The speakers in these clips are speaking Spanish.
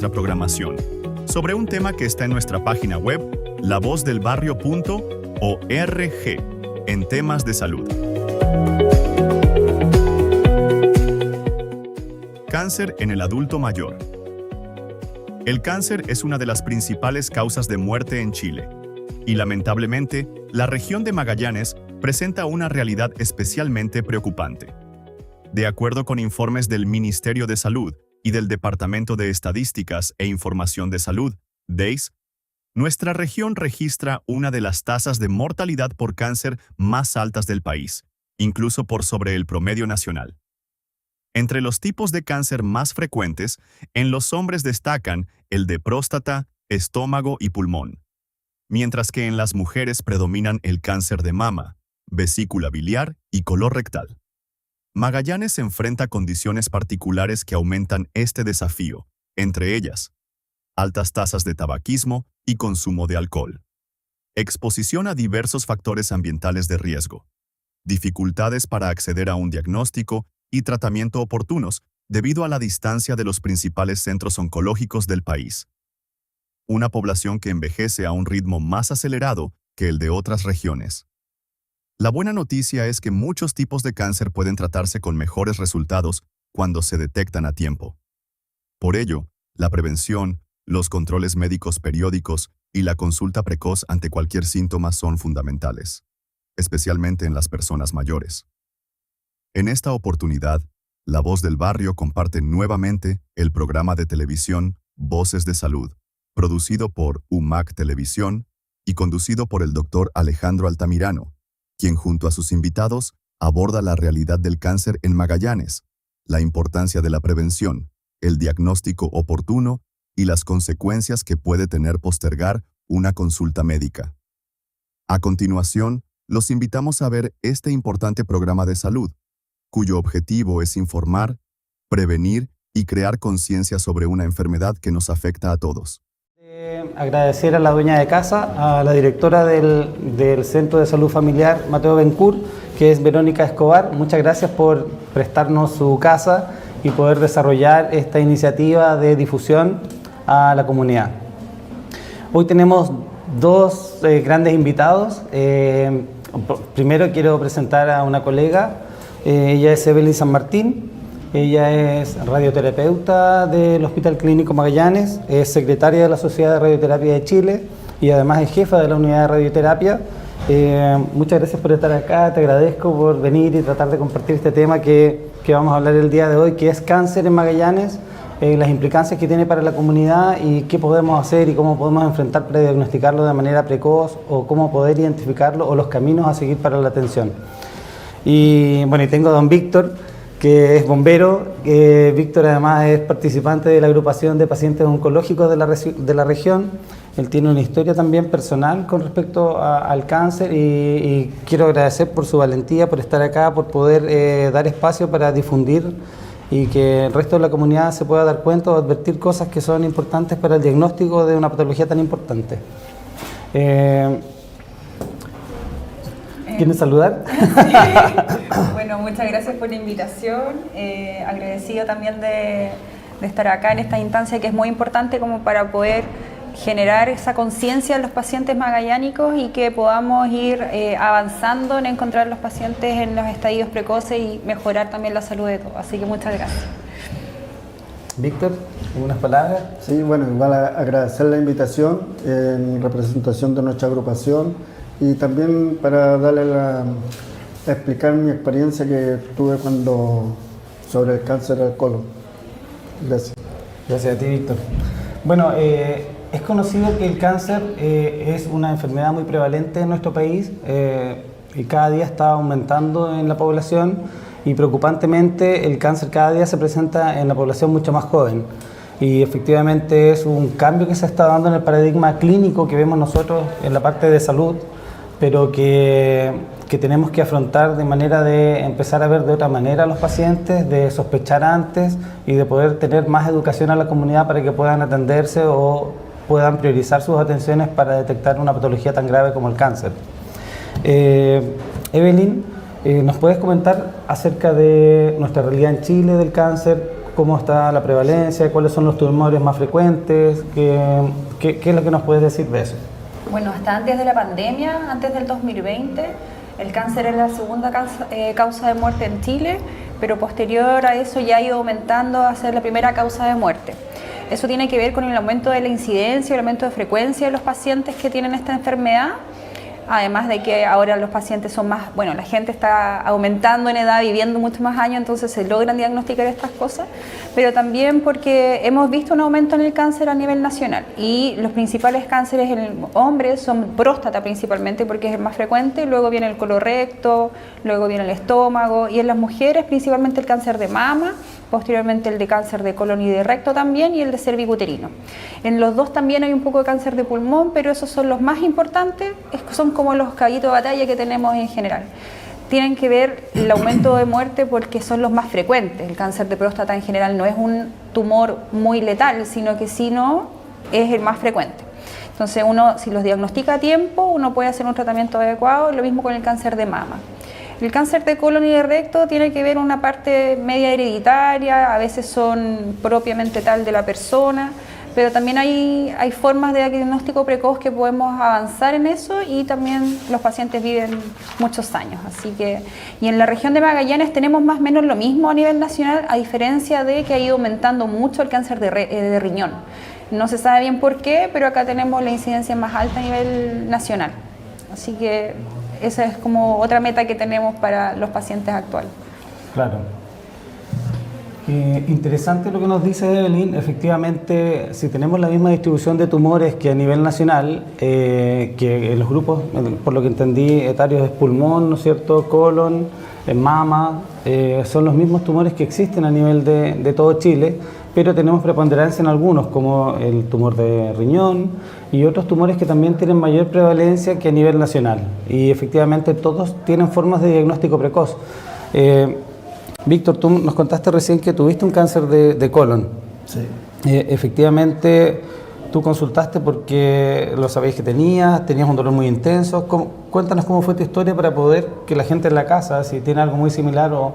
nuestra programación sobre un tema que está en nuestra página web lavozdelbarrio.org en temas de salud. Cáncer en el adulto mayor. El cáncer es una de las principales causas de muerte en Chile y lamentablemente la región de Magallanes presenta una realidad especialmente preocupante. De acuerdo con informes del Ministerio de Salud y del Departamento de Estadísticas e Información de Salud, DEIS, nuestra región registra una de las tasas de mortalidad por cáncer más altas del país, incluso por sobre el promedio nacional. Entre los tipos de cáncer más frecuentes, en los hombres destacan el de próstata, estómago y pulmón, mientras que en las mujeres predominan el cáncer de mama, vesícula biliar y colon rectal. Magallanes enfrenta condiciones particulares que aumentan este desafío, entre ellas, altas tasas de tabaquismo y consumo de alcohol, exposición a diversos factores ambientales de riesgo, dificultades para acceder a un diagnóstico y tratamiento oportunos debido a la distancia de los principales centros oncológicos del país. Una población que envejece a un ritmo más acelerado que el de otras regiones. La buena noticia es que muchos tipos de cáncer pueden tratarse con mejores resultados cuando se detectan a tiempo. Por ello, la prevención, los controles médicos periódicos y la consulta precoz ante cualquier síntoma son fundamentales, especialmente en las personas mayores. En esta oportunidad, La Voz del Barrio comparte nuevamente el programa de televisión Voces de Salud, producido por UMAC Televisión y conducido por el Dr. Alejandro Altamirano, quien junto a sus invitados aborda la realidad del cáncer en Magallanes, la importancia de la prevención, el diagnóstico oportuno y las consecuencias que puede tener postergar una consulta médica. A continuación, los invitamos a ver este importante programa de salud, cuyo objetivo es informar, prevenir y crear conciencia sobre una enfermedad que nos afecta a todos. Agradecer a la dueña de casa, a la directora del Centro de Salud Familiar Mateo Bencur, que es Verónica Escobar. Muchas gracias por prestarnos su casa y poder desarrollar esta iniciativa de difusión a la comunidad. Hoy tenemos dos grandes invitados. Primero quiero presentar a una colega. Ella es Evelyn San Martín. Ella es radioterapeuta del Hospital Clínico Magallanes, es secretaria de la Sociedad de Radioterapia de Chile y además es jefa de la unidad de radioterapia. Muchas gracias por estar acá, te agradezco por venir y tratar de compartir este tema que vamos a hablar el día de hoy, que es cáncer en Magallanes, las implicancias que tiene para la comunidad y qué podemos hacer y cómo podemos enfrentar para diagnosticarlo de manera precoz o cómo poder identificarlo o los caminos a seguir para la atención. Y bueno, y tengo a don Víctor, que es bombero. Víctor además es participante de la agrupación de pacientes oncológicos de la región. Él tiene una historia también personal con respecto al cáncer y quiero agradecer por su valentía, por estar acá, por poder dar espacio para difundir y que el resto de la comunidad se pueda dar cuenta o advertir cosas que son importantes para el diagnóstico de una patología tan importante. ¿Quieren saludar? Sí. Bueno, muchas gracias por la invitación. Agradecido también de estar acá en esta instancia que es muy importante como para poder generar esa conciencia en los pacientes magallánicos y que podamos ir avanzando en encontrar los pacientes en los estadios precoces y mejorar también la salud de todos. Así que muchas gracias. Víctor, ¿algunas palabras? Sí, bueno, igual agradecer la invitación en representación de nuestra agrupación y también para explicar mi experiencia que tuve sobre el cáncer del colon. Gracias. Gracias a ti, Víctor. Bueno, es conocido que el cáncer es una enfermedad muy prevalente en nuestro país y cada día está aumentando en la población y preocupantemente el cáncer cada día se presenta en la población mucho más joven. Y efectivamente es un cambio que se está dando en el paradigma clínico que vemos nosotros en la parte de salud, pero que tenemos que afrontar de manera de empezar a ver de otra manera a los pacientes, de sospechar antes y de poder tener más educación a la comunidad para que puedan atenderse o puedan priorizar sus atenciones para detectar una patología tan grave como el cáncer. Evelyn, ¿nos puedes comentar acerca de nuestra realidad en Chile del cáncer? cómo está la prevalencia, cuáles son los tumores más frecuentes, qué es lo que nos puedes decir de eso. Bueno, hasta antes de la pandemia, antes del 2020, el cáncer era la segunda causa de muerte en Chile, pero posterior a eso ya ha ido aumentando a ser la primera causa de muerte. Eso tiene que ver con el aumento de la incidencia, el aumento de frecuencia de los pacientes que tienen esta enfermedad, además de que ahora los pacientes son más, bueno, la gente está aumentando en edad, viviendo muchos más años, entonces se logran diagnosticar estas cosas, pero también porque hemos visto un aumento en el cáncer a nivel nacional y los principales cánceres en hombres son próstata principalmente porque es el más frecuente, luego viene el colorecto, luego viene el estómago y en las mujeres principalmente el cáncer de mama, posteriormente el de cáncer de colon y de recto también y el de cervicuterino. En los dos también hay un poco de cáncer de pulmón, pero esos son los más importantes, son como los caballitos de batalla que tenemos en general. Tienen que ver el aumento de muerte porque son los más frecuentes. El cáncer de próstata en general no es un tumor muy letal, sino que si no, es el más frecuente. Entonces uno, si los diagnostica a tiempo, uno puede hacer un tratamiento adecuado, lo mismo con el cáncer de mama. El cáncer de colon y de recto tiene que ver una parte media hereditaria, a veces son propiamente tal de la persona, pero también hay formas de diagnóstico precoz que podemos avanzar en eso y también los pacientes viven muchos años. Así que, y en la región de Magallanes tenemos más o menos lo mismo a nivel nacional, a diferencia de que ha ido aumentando mucho el cáncer de riñón. No se sabe bien por qué, pero acá tenemos la incidencia más alta a nivel nacional. Así que esa es como otra meta que tenemos para los pacientes actuales. Claro. Interesante lo que nos dice Evelyn. Efectivamente, si tenemos la misma distribución de tumores que a nivel nacional, que en los grupos, por lo que entendí, etarios es pulmón, ¿no es cierto?, colon, mama, son los mismos tumores que existen a nivel de todo Chile, pero tenemos preponderancia en algunos, como el tumor de riñón y otros tumores que también tienen mayor prevalencia que a nivel nacional. Y efectivamente todos tienen formas de diagnóstico precoz. Víctor, tú nos contaste recién que tuviste un cáncer de colon. Sí. Efectivamente, tú consultaste porque lo sabéis que tenías un dolor muy intenso. Cuéntanos cómo fue tu historia para poder que la gente en la casa, si tiene algo muy similar o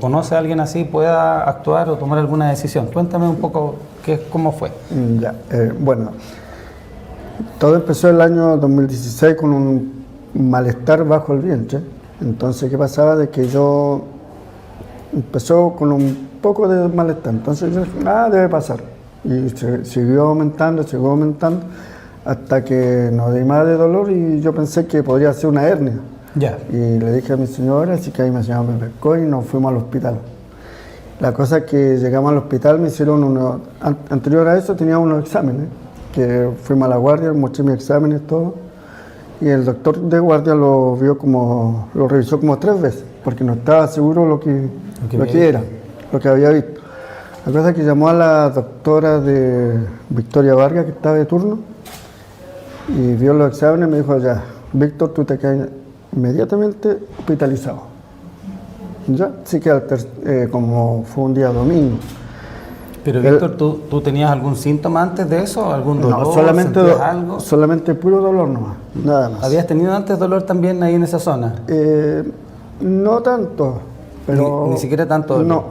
conoce a alguien así, pueda actuar o tomar alguna decisión. Cuéntame un poco cómo fue. Ya, bueno, todo empezó el año 2016 con un malestar bajo el vientre. Entonces, ¿qué pasaba? De que yo empezó con un poco de malestar. Entonces yo dije, debe pasar. Y siguió aumentando, hasta que no di más de dolor y yo pensé que podría ser una hernia. Ya. Y le dije a mi señora, así que ahí mi señora me pescó y nos fuimos al hospital. La cosa es que llegamos al hospital, me hicieron anterior a eso tenía unos exámenes, que fuimos a la guardia, mostré mis exámenes, todo, y el doctor de guardia lo revisó como 3 veces, porque no estaba seguro lo que era, lo que había visto. La cosa es que llamó a la doctora de Victoria Vargas, que estaba de turno, y vio los exámenes y me dijo, ya, Víctor, tú te quedas inmediatamente hospitalizado. Ya, sí que como fue un día domingo. Pero Víctor, ¿tú tenías algún síntoma antes de eso? ¿Algún dolor? No, algo? solamente puro dolor nomás, nada más. ¿Habías tenido antes dolor también ahí en esa zona? No tanto, pero... Ni siquiera tanto dolor. No,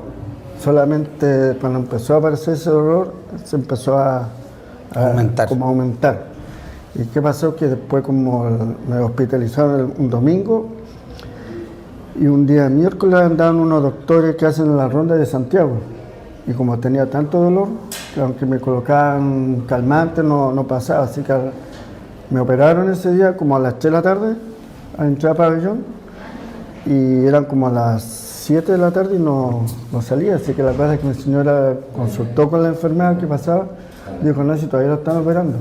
solamente cuando empezó a aparecer ese dolor, se empezó a aumentar. ¿Y qué pasó? Que después me hospitalizaron un domingo y un día miércoles andaban unos doctores que hacen la ronda de Santiago. Y como tenía tanto dolor, que aunque me colocaban calmantes no pasaba. Así que me operaron ese día como a las 3 de la tarde, a entrar al pabellón, y eran como a las 7 de la tarde y no salía. Así que la cosa es que mi señora consultó con la enfermera qué pasaba, y dijo, no, si todavía lo están operando.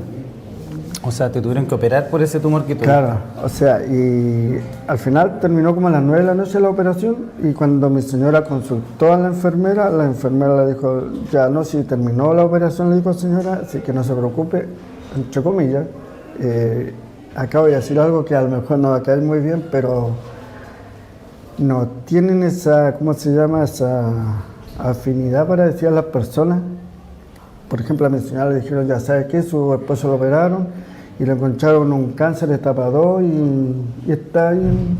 O sea, te tuvieron que operar por ese tumor que tuviste. Claro, o sea, y al final terminó como a las 9 de la noche la operación, y cuando mi señora consultó a la enfermera le dijo, ya no, si terminó la operación, le dijo, señora, así que no se preocupe, entre comillas, acabo de decir algo que a lo mejor no va a caer muy bien, pero no tienen esa, ¿cómo se llama?, esa afinidad para decir a las personas. Por ejemplo, a mi señora le dijeron, ya sabes qué, su esposo lo operaron y le encontraron un cáncer de etapa 2 y está ahí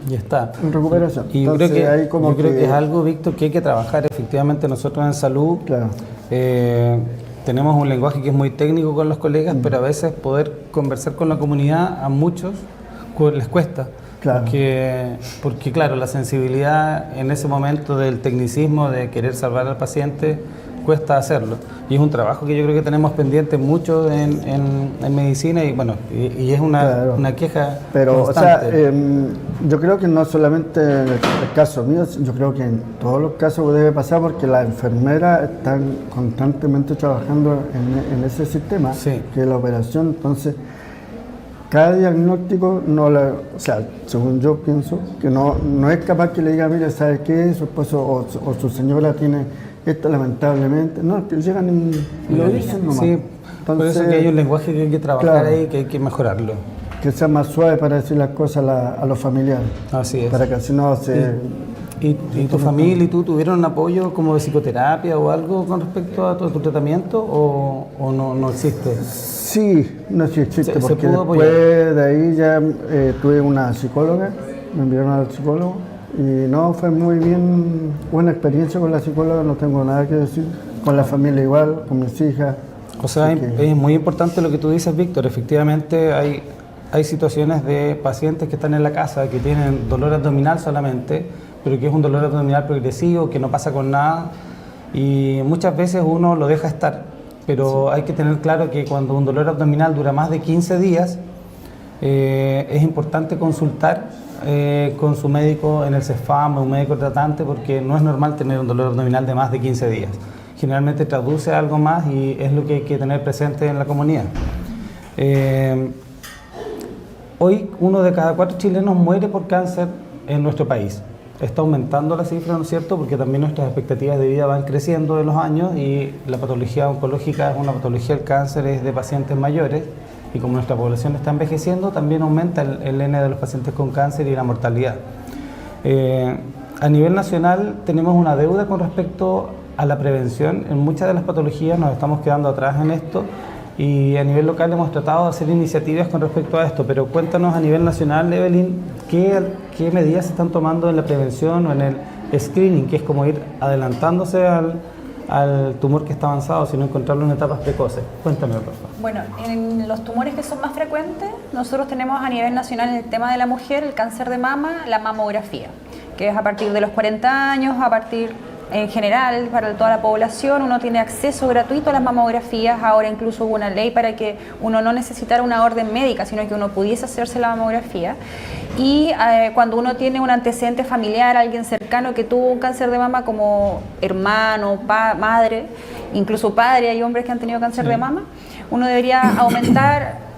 Y está. en recuperación. Y yo Entonces, creo que, ahí como yo creo que es algo, Víctor, que hay que trabajar. Efectivamente, nosotros en salud Claro. tenemos un lenguaje que es muy técnico con los colegas, pero a veces poder conversar con la comunidad a muchos les cuesta. Claro. Porque, claro, la sensibilidad en ese momento del tecnicismo, de querer salvar al paciente, cuesta hacerlo. Y es un trabajo que yo creo que tenemos pendiente mucho en medicina y bueno, y es Claro. una queja Pero, constante. o sea, yo creo que no solamente en el caso mío, yo creo que en todos los casos debe pasar porque las enfermeras están constantemente trabajando en ese sistema, Sí. que es la operación. Entonces, cada diagnóstico, o sea, según yo pienso, que no es capaz que le diga, mire, ¿sabe qué? Su esposo o su señora tiene esto lamentablemente. No, que llegan y lo dicen nomás. Sí, por eso que hay un lenguaje que hay que trabajar claro. ahí, que hay que mejorarlo. Que sea más suave para decir las cosas a los familiares. Así es. Para que así no se... ¿Y tu familia y tú tuvieron un apoyo como de psicoterapia o algo con respecto a tu tratamiento o no existe? Sí, no sí existe, Se porque pudo después apoyar. de ahí ya tuve una psicóloga, me enviaron al psicólogo y no, fue muy bien, buena experiencia con la psicóloga, no tengo nada que decir, con la familia igual, con mis hijas. O sea, Así que- es muy importante lo que tú dices, Víctor. Efectivamente, hay situaciones de pacientes que están en la casa que tienen dolor abdominal solamente, pero que es un dolor abdominal progresivo, que no pasa con nada y muchas veces uno lo deja estar. Pero hay que tener claro que cuando un dolor abdominal dura más de 15 días, es importante consultar con su médico en el CEFAM o un médico tratante porque no es normal tener un dolor abdominal de más de 15 días. Generalmente traduce a algo más y es lo que hay que tener presente en la comunidad. Hoy 1 de cada 4 chilenos muere por cáncer en nuestro país. Está aumentando la cifra, ¿no es cierto? Porque también nuestras expectativas de vida van creciendo en los años y la patología oncológica es una patología del cáncer, es de pacientes mayores y como nuestra población está envejeciendo, también aumenta el N de los pacientes con cáncer y la mortalidad. A nivel nacional tenemos una deuda con respecto a la prevención. En muchas de las patologías nos estamos quedando atrás en esto y a nivel local hemos tratado de hacer iniciativas con respecto a esto, pero cuéntanos a nivel nacional, Evelyn, ¿qué medidas se están tomando en la prevención o en el screening, que es como ir adelantándose al tumor que está avanzado, sino encontrarlo en etapas precoces? Cuéntame, por favor. Bueno, en los tumores que son más frecuentes, nosotros tenemos a nivel nacional en el tema de la mujer, el cáncer de mama, la mamografía, que es a partir de los 40 años, en general, para toda la población, uno tiene acceso gratuito a las mamografías. Ahora incluso hubo una ley para que uno no necesitara una orden médica, sino que uno pudiese hacerse la mamografía. Y cuando uno tiene un antecedente familiar, alguien cercano que tuvo un cáncer de mama como hermano, madre, incluso padre, hay hombres que han tenido cáncer de mama, uno debería aumentar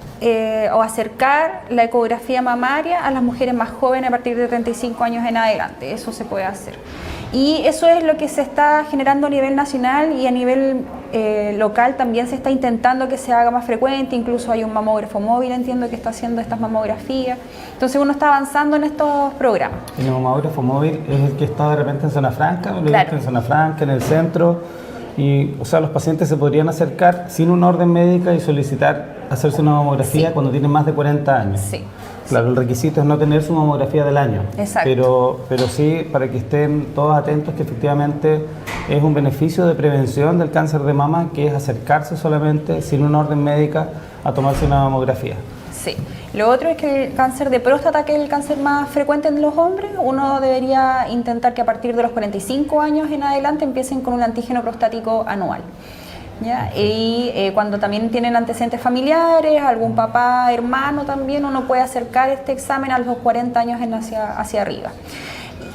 o acercar la ecografía mamaria a las mujeres más jóvenes a partir de 35 años en adelante. Eso se puede hacer. Y eso es lo que se está generando a nivel nacional y a nivel local también se está intentando que se haga más frecuente, incluso hay un mamógrafo móvil, entiendo, que está haciendo estas mamografías. Entonces uno está avanzando en estos programas. El mamógrafo móvil es el que está de repente en zona franca, lo he Claro. visto en zona franca, en el centro, y o sea, los pacientes se podrían acercar sin una orden médica y solicitar hacerse una mamografía Sí. cuando tienen más de 40 años. Sí. Claro, el requisito es no tener su mamografía del año. Exacto. Pero sí, para que estén todos atentos, que efectivamente es un beneficio de prevención del cáncer de mama, que es acercarse solamente, sin una orden médica, a tomarse una mamografía. Sí. Lo otro es que el cáncer de próstata, que es el cáncer más frecuente en los hombres, uno debería intentar que a partir de los 45 años en adelante empiecen con un antígeno prostático anual. ¿Ya? Y cuando también tienen antecedentes familiares, algún papá, hermano también, uno puede acercar este examen a los 40 años hacia arriba.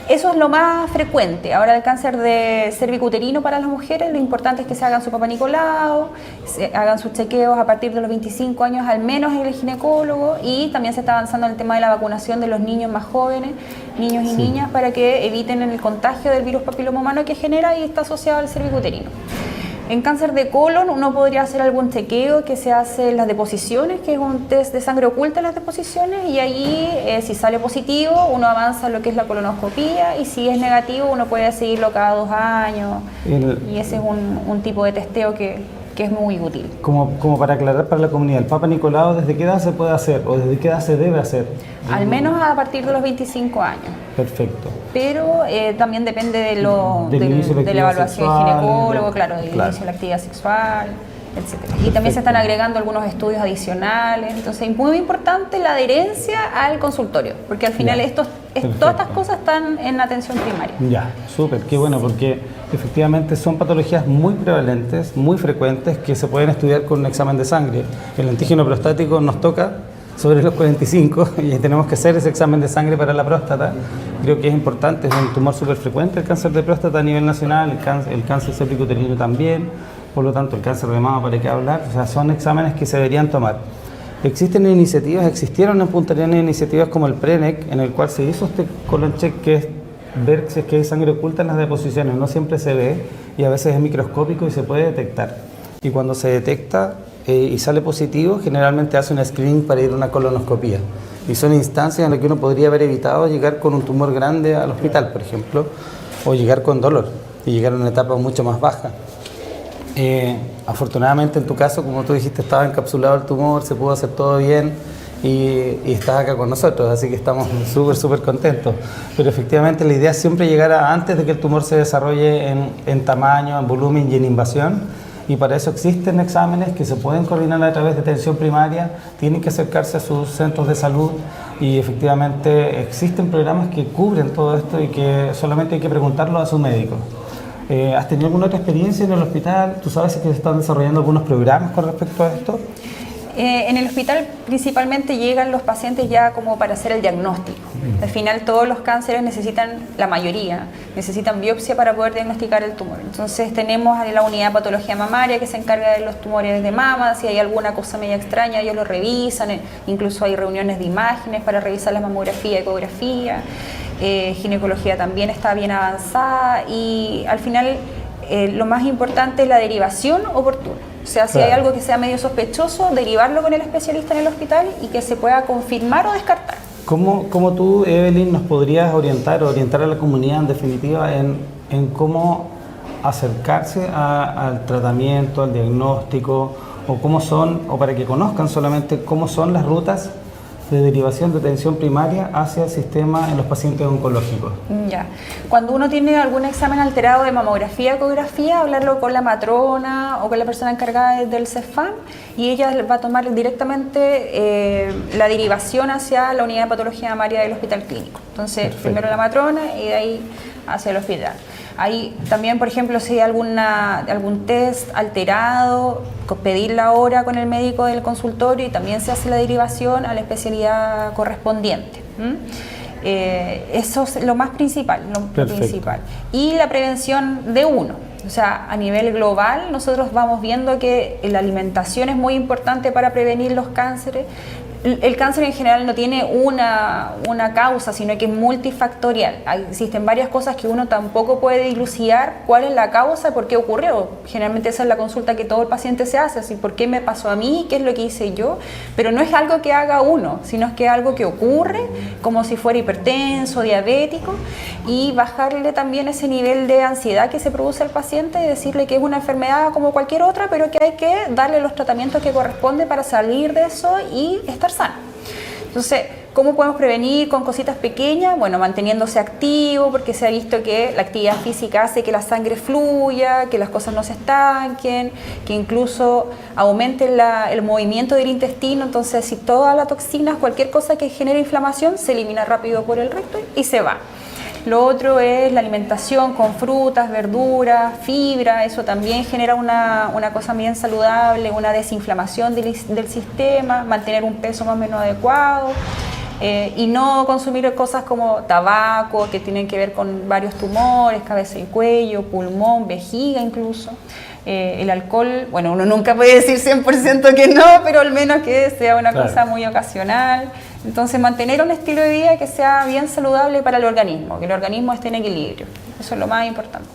Eso es lo más frecuente. Ahora el cáncer de cervicuterino para las mujeres, lo importante es que se hagan su papá Nicolau, se hagan sus chequeos a partir de los 25 años al menos en el ginecólogo, y también se está avanzando en el tema de la vacunación de los niños más jóvenes, niños y niñas, para que eviten el contagio del virus papiloma humano que genera y está asociado al cervicuterino. En cáncer de colon uno podría hacer algún chequeo que se hace en las deposiciones, que es un test de sangre oculta en las deposiciones, y ahí si sale positivo uno avanza en lo que es la colonoscopía, y si es negativo uno puede seguirlo cada 2 años, y ese es un tipo de testeo que que es muy útil. Como para aclarar para la comunidad, ¿el Papa Nicolau desde qué edad se puede hacer o desde qué edad se debe hacer? Al menos a partir de los 25 años. Perfecto. Pero también depende de la evaluación del ginecólogo, claro, del inicio de la actividad sexual, etc. Y también se están agregando algunos estudios adicionales. Entonces es muy importante la adherencia al consultorio, porque al final todas estas cosas están en atención primaria. Ya, súper, qué bueno, porque efectivamente son patologías muy prevalentes, muy frecuentes, que se pueden estudiar con un examen de sangre. El antígeno prostático nos toca sobre los 45 y tenemos que hacer ese examen de sangre para la próstata. Creo que es importante, es un tumor súper frecuente el cáncer de próstata a nivel nacional, el cáncer cervicuterino también, por lo tanto el cáncer de mama, para qué hablar, o sea, son exámenes que se deberían tomar. Existieron en Punta Arenas iniciativas como el PRENEC, en el cual se hizo este colon check, que es ver si es que hay sangre oculta en las deposiciones. No siempre se ve y a veces es microscópico y se puede detectar. Y cuando se detecta y sale positivo, generalmente hace un screening para ir a una colonoscopía. Y son instancias en las que uno podría haber evitado llegar con un tumor grande al hospital, por ejemplo, o llegar con dolor y llegar a una etapa mucho más baja. Afortunadamente en tu caso, como tú dijiste, estaba encapsulado el tumor, se pudo hacer todo bien y estás acá con nosotros, así que estamos súper contentos. Pero efectivamente la idea es siempre llegar antes de que el tumor se desarrolle en tamaño, en volumen y en invasión, y para eso existen exámenes que se pueden coordinar a través de atención primaria, tienen que acercarse a sus centros de salud y efectivamente existen programas que cubren todo esto y que solamente hay que preguntarlo a su médico. ¿Has tenido alguna otra experiencia en el hospital? ¿Tú sabes si se están desarrollando algunos programas con respecto a esto? En el hospital principalmente llegan los pacientes ya como para hacer el diagnóstico. Al final todos los cánceres necesitan, la mayoría, necesitan biopsia para poder diagnosticar el tumor. Entonces tenemos la unidad de patología mamaria que se encarga de los tumores de mama, si hay alguna cosa media extraña ellos lo revisan, incluso hay reuniones de imágenes para revisar la mamografía, ecografía. Ginecología también está bien avanzada y al final lo más importante es la derivación oportuna. O sea, si hay algo que sea medio sospechoso, derivarlo con el especialista en el hospital y que se pueda confirmar o descartar. ¿Cómo tú, Evelyn, nos podrías orientar a la comunidad en definitiva en cómo acercarse al tratamiento, al diagnóstico, o para que conozcan solamente cómo son las rutas de derivación de atención primaria hacia el sistema en los pacientes oncológicos? Ya. Cuando uno tiene algún examen alterado de mamografía, ecografía, hablarlo con la matrona o con la persona encargada del CEFAM y ella va a tomar directamente la derivación hacia la unidad de patología mamaria del hospital clínico. Entonces, perfecto. Primero la matrona y de ahí hacia el hospital. Ahí también, por ejemplo, si hay algún test alterado, pedir la hora con el médico del consultorio y también se hace la derivación a la especialidad correspondiente. Eso es lo más principal, Y la prevención de uno. O sea, a nivel global nosotros vamos viendo que la alimentación es muy importante para prevenir los cánceres. El cáncer en general no tiene una causa, sino que es multifactorial. Existen varias cosas que uno tampoco puede dilucidar cuál es la causa y por qué ocurrió. Generalmente esa es la consulta que todo el paciente se hace, así, ¿por qué me pasó a mí? ¿Qué es lo que hice yo? Pero no es algo que haga uno, sino que es algo que ocurre, como si fuera hipertenso, diabético, y bajarle también ese nivel de ansiedad que se produce al paciente y decirle que es una enfermedad como cualquier otra, pero que hay que darle los tratamientos que corresponden para salir de eso y estar sano. Entonces, ¿cómo podemos prevenir con cositas pequeñas? Bueno, manteniéndose activo, porque se ha visto que la actividad física hace que la sangre fluya, que las cosas no se estanquen, que incluso aumente el movimiento del intestino. Entonces, si todas las toxinas, cualquier cosa que genere inflamación, se elimina rápido por el recto y se va. Lo otro es la alimentación con frutas, verduras, fibra. Eso también genera una cosa bien saludable, una desinflamación del sistema, mantener un peso más o menos adecuado y no consumir cosas como tabaco, que tienen que ver con varios tumores, cabeza y cuello, pulmón, vejiga incluso. El alcohol, bueno, uno nunca puede decir 100% que no, pero al menos que sea una cosa muy ocasional. Entonces, mantener un estilo de vida que sea bien saludable para el organismo, que el organismo esté en equilibrio. Eso es lo más importante.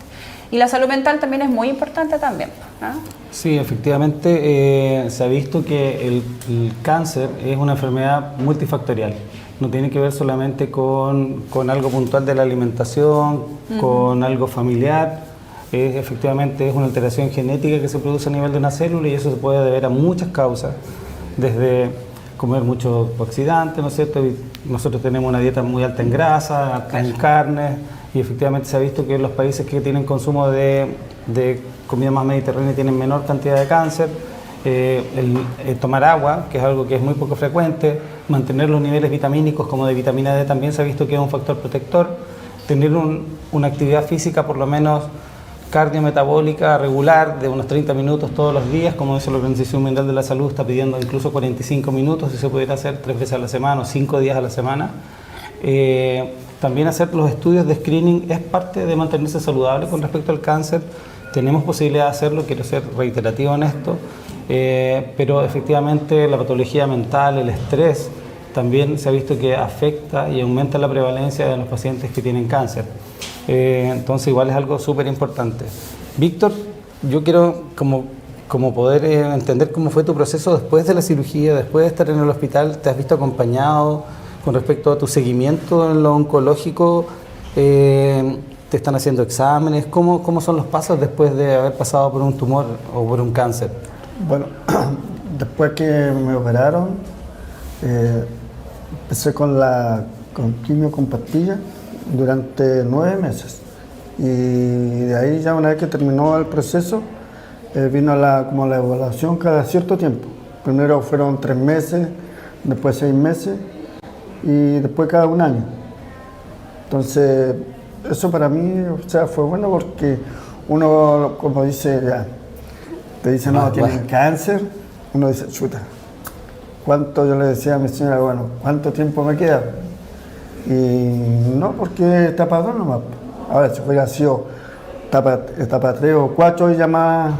Y la salud mental también es muy importante también, ¿no? Sí, efectivamente se ha visto que el cáncer es una enfermedad multifactorial. No tiene que ver solamente con algo puntual de la alimentación, con algo familiar. Efectivamente es una alteración genética que se produce a nivel de una célula y eso se puede deber a muchas causas, desde comer mucho oxidante, ¿no es cierto? Y nosotros tenemos una dieta muy alta en grasa, alta en carnes, y efectivamente se ha visto que los países que tienen consumo de comida más mediterránea tienen menor cantidad de cáncer. El tomar agua, que es algo que es muy poco frecuente, mantener los niveles vitamínicos como de vitamina D también se ha visto que es un factor protector, tener una actividad física por lo menos cardiometabólica regular de unos 30 minutos todos los días, como dice la Organización Mundial de la Salud, está pidiendo incluso 45 minutos, si se pudiera hacer 3 veces a la semana o 5 días a la semana. También hacer los estudios de screening es parte de mantenerse saludable con respecto al cáncer. Tenemos posibilidad de hacerlo, quiero ser reiterativo en esto, pero efectivamente la patología mental, el estrés, también se ha visto que afecta y aumenta la prevalencia de los pacientes que tienen cáncer. Entonces igual es algo súper importante. Víctor, yo quiero como poder entender cómo fue tu proceso después de la cirugía, después de estar en el hospital. ¿Te has visto acompañado con respecto a tu seguimiento en lo oncológico? ¿Te están haciendo exámenes? ¿Cómo son los pasos después de haber pasado por un tumor o por un cáncer? Bueno, después que me operaron, empecé con quimio con pastillas durante 9 meses. Y de ahí ya una vez que terminó el proceso, vino como la evaluación cada cierto tiempo. Primero fueron 3 meses, después 6 meses y después cada 1 año. Entonces, eso para mí, o sea, fue bueno porque uno, como dice, ya, te dice, no, tienes cáncer, uno dice, chuta, ¿cuánto? Yo le decía a mi señora, bueno, ¿cuánto tiempo me queda? Y no, porque etapa 2 nomás. Ahora, si hubiera sido etapa 3 o 4, ya más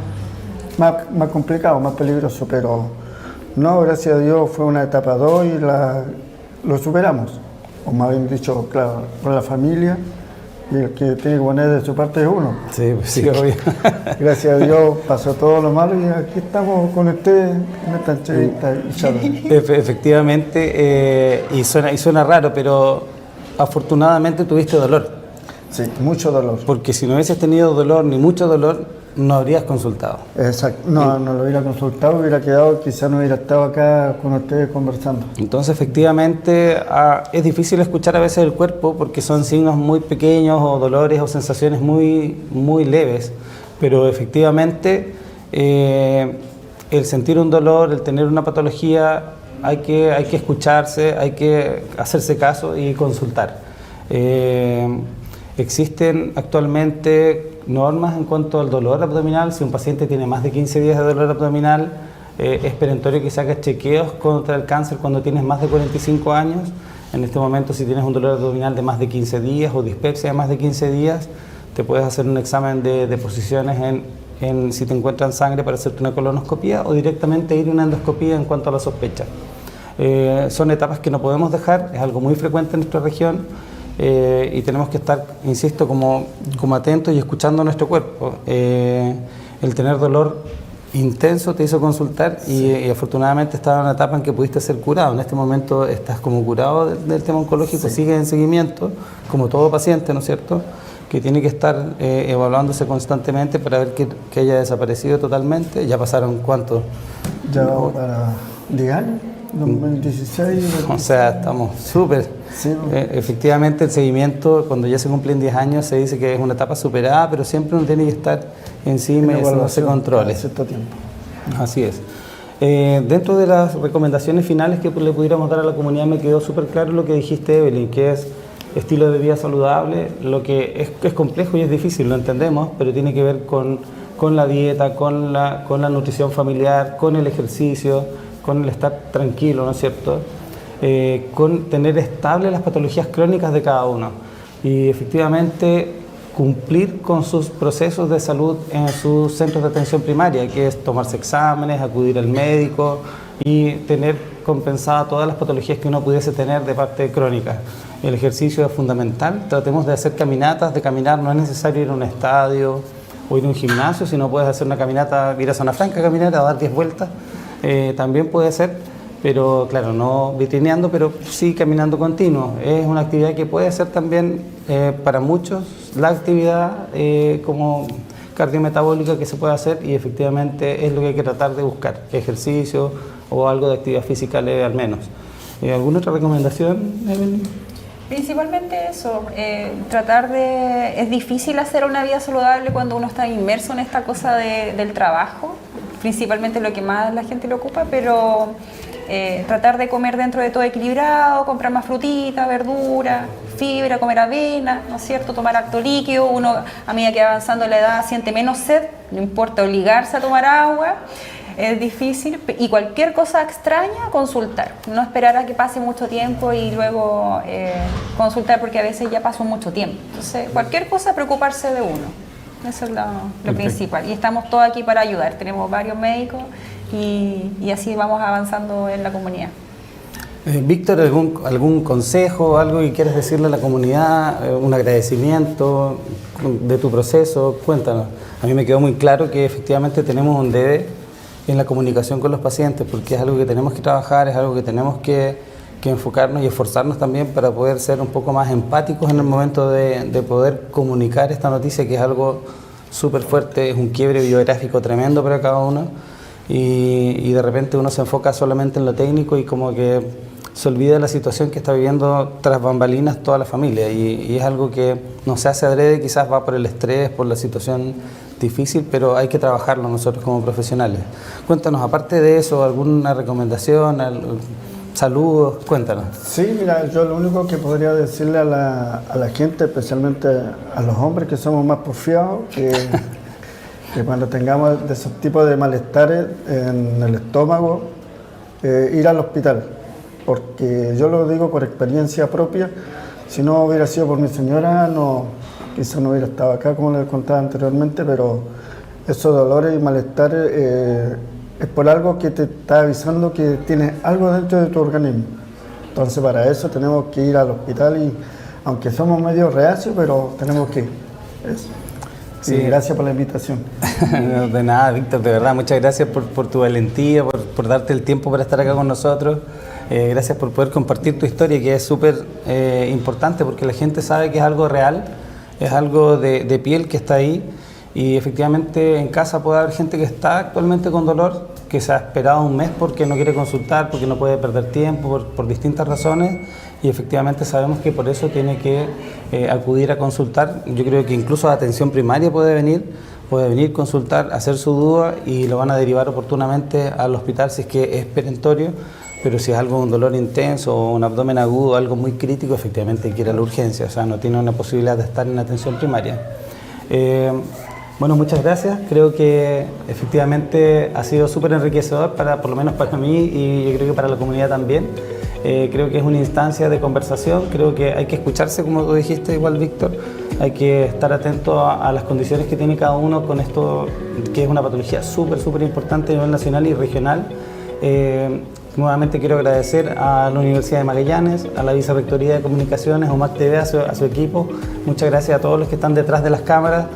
complicado, más peligroso, pero no, gracias a Dios fue una etapa 2 y lo superamos. O más bien dicho, claro, con la familia, y el que tiene que poner de su parte es uno. Sí, pues sí, obvio. Gracias a Dios pasó todo lo malo y aquí estamos con ustedes en esta entrevista. Efectivamente, y suena raro, pero afortunadamente tuviste dolor. Sí, mucho dolor. Porque si no hubieses tenido dolor ni mucho dolor, no habrías consultado. Exacto, no lo hubiera consultado, hubiera quedado, quizás no hubiera estado acá con ustedes conversando. Entonces, efectivamente, es difícil escuchar a veces el cuerpo porque son signos muy pequeños o dolores o sensaciones muy, muy leves, pero efectivamente el sentir un dolor, el tener una patología, hay que escucharse, hay que hacerse caso y consultar. Existen actualmente normas en cuanto al dolor abdominal. Si un paciente tiene más de 15 días de dolor abdominal, es perentorio que se haga chequeos contra el cáncer cuando tienes más de 45 años. En este momento, si tienes un dolor abdominal de más de 15 días o dispepsia de más de 15 días, te puedes hacer un examen de deposiciones en si te encuentran sangre para hacerte una colonoscopía o directamente ir a una endoscopía en cuanto a la sospecha. Son etapas que no podemos dejar, es algo muy frecuente en nuestra región. Y tenemos que estar, insisto, como atentos y escuchando nuestro cuerpo. El tener dolor intenso te hizo consultar y afortunadamente estaba en una etapa en que pudiste ser curado. En este momento estás como curado del tema oncológico, sí. Sigues en seguimiento, como todo paciente, ¿no es cierto?, que tiene que estar evaluándose constantemente para ver que haya desaparecido totalmente. ¿Ya pasaron cuánto? Ya vamos para 10 años. 2016. O sea, estamos súper. Sí. Efectivamente, el seguimiento, cuando ya se cumplen 10 años, se dice que es una etapa superada, pero siempre uno tiene que estar encima y hacerse controles. Cierto tiempo. Así es. Dentro de las recomendaciones finales que le pudiéramos dar a la comunidad, me quedó súper claro lo que dijiste, Evelyn, que es estilo de vida saludable, lo que es complejo y es difícil, lo entendemos, pero tiene que ver con la dieta, con la nutrición familiar, con el ejercicio, con el estar tranquilo, ¿no es cierto?, con tener estables las patologías crónicas de cada uno y efectivamente cumplir con sus procesos de salud en sus centros de atención primaria, que es tomarse exámenes, acudir al médico y tener compensadas todas las patologías que uno pudiese tener de parte crónica. El ejercicio es fundamental, tratemos de hacer caminatas, de caminar, no es necesario ir a un estadio o ir a un gimnasio, si no puedes hacer una caminata, ir a Zona Franca a caminar, a dar 10 vueltas, también puede ser, pero claro, no vitrineando, pero sí caminando continuo. Es una actividad que puede ser también para muchos la actividad como cardiometabólica que se puede hacer y efectivamente es lo que hay que tratar de buscar, ejercicio o algo de actividad física leve al menos. ¿Alguna otra recomendación, Evelyn? Principalmente eso, tratar de... Es difícil hacer una vida saludable cuando uno está inmerso en esta cosa del trabajo, principalmente lo que más la gente le ocupa, pero tratar de comer dentro de todo equilibrado, comprar más frutita, verdura, fibra, comer avena, ¿no es cierto? Tomar harto líquido. Uno, a medida que va avanzando la edad, siente menos sed, no importa obligarse a tomar agua. Es difícil, y cualquier cosa extraña, consultar. No esperar a que pase mucho tiempo y luego consultar, porque a veces ya pasó mucho tiempo. Entonces, cualquier cosa, preocuparse de uno. Eso es lo principal. Y estamos todos aquí para ayudar. Tenemos varios médicos y así vamos avanzando en la comunidad. Víctor, ¿algún consejo, algo que quieres decirle a la comunidad, un agradecimiento de tu proceso? Cuéntanos. A mí me quedó muy claro que efectivamente tenemos un deber en la comunicación con los pacientes, porque es algo que tenemos que trabajar, es algo que tenemos que enfocarnos y esforzarnos también para poder ser un poco más empáticos en el momento de poder comunicar esta noticia, que es algo súper fuerte, es un quiebre biográfico tremendo para cada uno, y de repente uno se enfoca solamente en lo técnico y como que se olvida de la situación que está viviendo tras bambalinas toda la familia, y es algo que no se hace adrede, quizás va por el estrés, por la situación difícil, pero hay que trabajarlo nosotros como profesionales. Cuéntanos, aparte de eso, alguna recomendación, saludos, cuéntanos. Sí, mira, yo lo único que podría decirle a la gente, especialmente a los hombres que somos más porfiados, que cuando tengamos de esos tipos de malestares en el estómago, ir al hospital, porque yo lo digo por experiencia propia. Si no hubiera sido por mi señora, quizás no hubiera estado acá, como les contaba anteriormente, pero esos dolores y malestares es por algo que te está avisando que tienes algo dentro de tu organismo. Entonces, para eso tenemos que ir al hospital, y aunque somos medio reacios, pero tenemos que ir. Eso. Sí, gracias por la invitación. No, de nada, Víctor, de verdad, muchas gracias por tu valentía, por darte el tiempo para estar acá con nosotros. Gracias por poder compartir tu historia, que es súper importante, porque la gente sabe que es algo real, es algo de piel que está ahí, y efectivamente en casa puede haber gente que está actualmente con dolor, que se ha esperado un mes porque no quiere consultar, porque no puede perder tiempo, por distintas razones, y efectivamente sabemos que por eso tiene que acudir a consultar. Yo creo que incluso a atención primaria puede venir, consultar, hacer su duda, y lo van a derivar oportunamente al hospital si es que es perentorio. Pero si es algo, un dolor intenso o un abdomen agudo, algo muy crítico, efectivamente hay que ir a la urgencia, o sea, no tiene una posibilidad de estar en atención primaria. Bueno, muchas gracias. Creo que efectivamente ha sido súper enriquecedor, por lo menos para mí, y yo creo que para la comunidad también. Creo que es una instancia de conversación, creo que hay que escucharse, como tú dijiste igual, Víctor. Hay que estar atento a las condiciones que tiene cada uno con esto, que es una patología súper importante a nivel nacional y regional. Nuevamente quiero agradecer a la Universidad de Magallanes, a la Vicerrectoría de Comunicaciones, OMAC TV, a su equipo. Muchas gracias a todos los que están detrás de las cámaras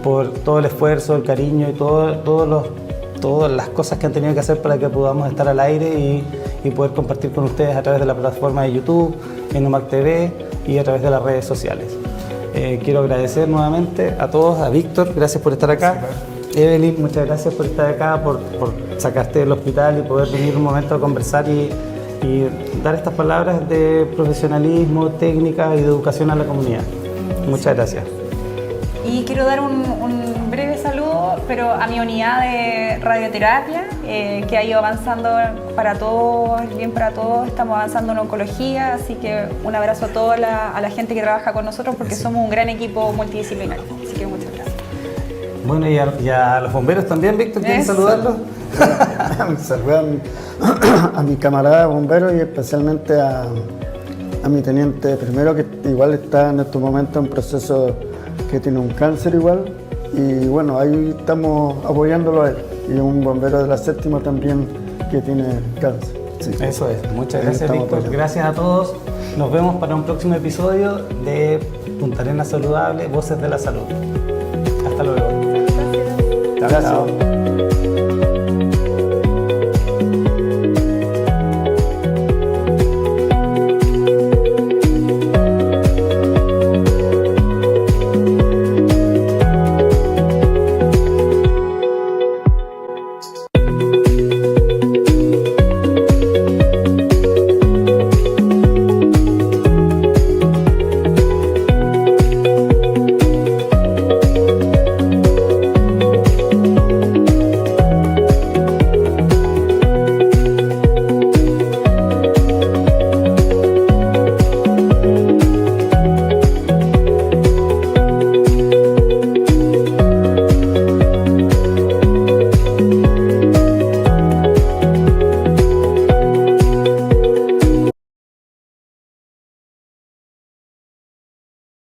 por todo el esfuerzo, el cariño y todas las cosas que han tenido que hacer para que podamos estar al aire y poder compartir con ustedes a través de la plataforma de YouTube, en OMAC TV y a través de las redes sociales. Quiero agradecer nuevamente a todos, a Víctor, gracias por estar acá. Evelyn, muchas gracias por estar acá, por sacarte del hospital y poder venir un momento a conversar y dar estas palabras de profesionalismo, técnica y de educación a la comunidad. Muchas gracias. Y quiero dar un breve saludo, pero a mi unidad de radioterapia, que ha ido avanzando para todos, bien para todos. Estamos avanzando en oncología, así que un abrazo a toda a la gente que trabaja con nosotros, porque somos un gran equipo multidisciplinario. Así que muchas gracias. Bueno, y a los bomberos también, Víctor, ¿quieres saludarlos? Saludar a mi camarada bombero y especialmente a mi teniente primero, que igual está en estos momentos en proceso, que tiene un cáncer igual, y bueno, ahí estamos apoyándolo a él, y un bombero de la 7ª también que tiene cáncer. Sí. Eso es, muchas gracias, Víctor, gracias a todos, nos vemos para un próximo episodio de Punta Arenas Saludable, Voces de la Salud. Hasta luego. Gracias.